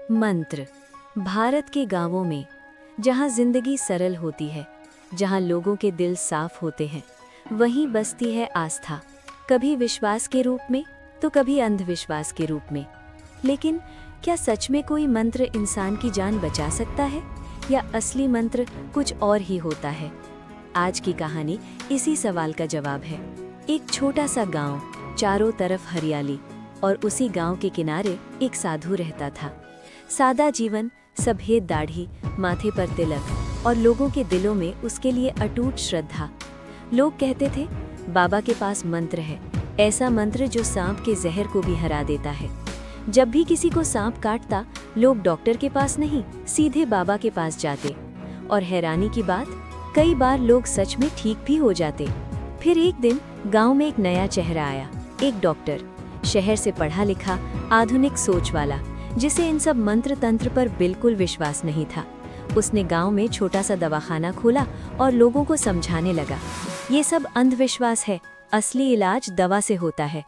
मंत्र। भारत के गांवों में, जहां जिंदगी सरल होती है, जहां लोगों के दिल साफ होते हैं, वहीं बसती है आस्था, कभी विश्वास के रूप में तो कभी अंधविश्वास के रूप में। लेकिन क्या सच में कोई मंत्र इंसान की जान बचा सकता है, या असली मंत्र कुछ और ही होता है? आज की कहानी इसी सवाल का जवाब है। एक छोटा सा गांव, चारों तरफ हरियाली, और उसी गांव के किनारे एक साधु रहता था। सादा जीवन, सफेद दाढ़ी, माथे पर तिलक, और लोगों के दिलों में उसके लिए अटूट श्रद्धा। लोग कहते थे, बाबा के पास मंत्र है, ऐसा मंत्र जो सांप के जहर को भी हरा देता है। जब भी किसी को सांप काटता, लोग डॉक्टर के पास नहीं, सीधे बाबा के पास जाते। और हैरानी की बात, कई बार लोग सच में ठीक भी हो जाते। फिर एक दिन गांव में एक नया चेहरा आया, एक डॉक्टर, शहर से पढ़ा लिखा, आधुनिक सोच वाला, जिसे इन सब मंत्र तंत्र पर बिल्कुल विश्वास नहीं था। उसने गांव में छोटा सा दवाखाना खोला और लोगों को समझाने लगा, ये सब अंधविश्वास है, असली इलाज दवा से होता है।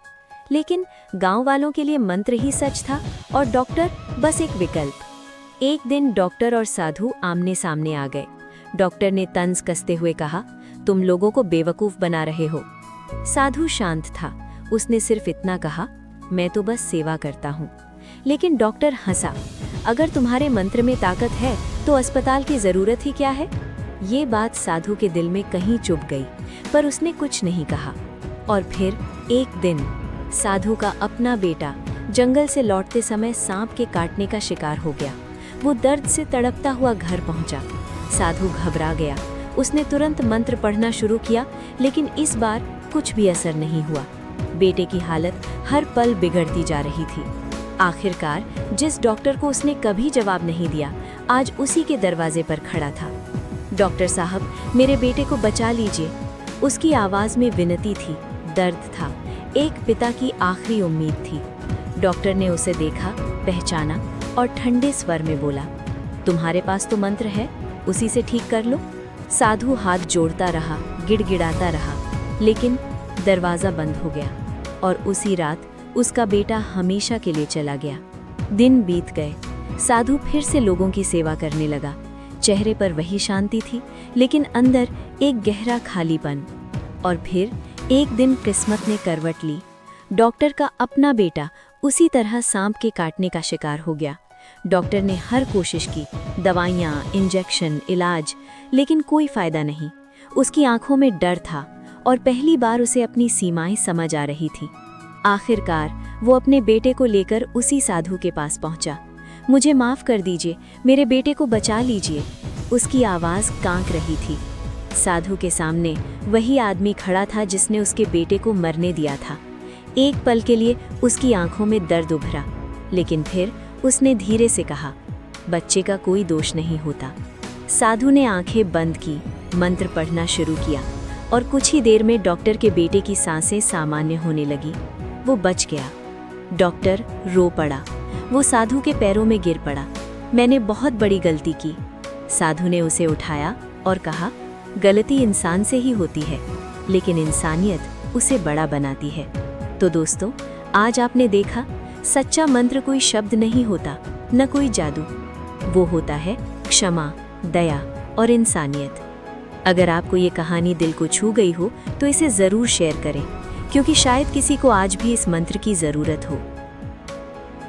लेकिन गांव वालों के लिए मंत्र ही सच था और डॉक्टर बस एक विकल्प। एक दिन डॉक्टर और साधु आमने सामने आ गए। डॉक्टर ने तंज कसते हुए कहा, तुम लोगों को बेवकूफ बना रहे हो। साधु शांत था, उसने सिर्फ इतना कहा, मैं तो बस सेवा करता हूँ। लेकिन डॉक्टर हंसा, अगर तुम्हारे मंत्र में ताकत है तो अस्पताल की जरूरत ही क्या है? ये बात साधु के दिल में कहीं चुभ गई, पर उसने कुछ नहीं कहा। और फिर एक दिन साधु का अपना बेटा जंगल से लौटते समय सांप के काटने का शिकार हो गया। वो दर्द से तड़पता हुआ घर पहुंचा। साधु घबरा गया, उसने तुरंत मंत्र पढ़ना शुरू किया, लेकिन इस बार कुछ भी असर नहीं हुआ। बेटे की हालत हर पल बिगड़ती जा रही थी। आखिरकार जिस डॉक्टर को उसने कभी जवाब नहीं दिया, आज उसी के दरवाजे पर खड़ा था। डॉक्टर साहब, मेरे बेटे को बचा लीजिए। उसकी आवाज में विनती थी, दर्द था, एक पिता की आखिरी उम्मीद थी। डॉक्टर ने उसे देखा, पहचाना और ठंडे स्वर में बोला, तुम्हारे पास तो मंत्र है, उसी से ठीक कर लो। साधु हाथ जोड़ता रहा, गिड़गिड़ाता रहा, लेकिन दरवाजा बंद हो गया और उसी रात उसका बेटा हमेशा के लिए चला गया। दिन बीत गए, साधु फिर से लोगों की सेवा करने लगा। चेहरे पर वही शांति थी, लेकिन अंदर एक गहरा खालीपन। और फिर एक दिन किस्मत ने करवट ली। डॉक्टर का अपना बेटा उसी तरह सांप के काटने का शिकार हो गया। डॉक्टर ने हर कोशिश की, दवाइयाँ, इंजेक्शन, इलाज, लेकिन कोई फायदा नहीं। उसकी आंखों में डर था और पहली बार उसे अपनी सीमाएं समझ आ रही थी। आखिरकार वो अपने बेटे को लेकर उसी साधु के पास पहुंचा। मुझे माफ कर दीजिए, मेरे बेटे को बचा लीजिए। उसकी आवाज़ कांप रही थी। साधु के सामने वही आदमी खड़ा था जिसने उसके बेटे को मरने दिया था। एक पल के लिए उसकी आंखों में दर्द उभरा, लेकिन फिर उसने धीरे से कहा, बच्चे का कोई दोष नहीं होता। साधु ने आंखें बंद की, मंत्र पढ़ना शुरू किया, और कुछ ही देर में डॉक्टर के बेटे की सांसें सामान्य होने लगी। वो बच गया। डॉक्टर रो पड़ा, वो साधु के पैरों में गिर पड़ा। मैंने बहुत बड़ी गलती की। साधु ने उसे उठाया और कहा, गलती इंसान से ही होती है, लेकिन इंसानियत उसे बड़ा बनाती है। तो दोस्तों, आज आपने देखा, सच्चा मंत्र कोई शब्द नहीं होता, न कोई जादू। वो होता है क्षमा, दया और इंसानियत। अगर आपको ये कहानी दिल को छू गई हो तो इसे ज़रूर शेयर करें, क्योंकि शायद किसी को आज भी इस मंत्र की ज़रूरत हो।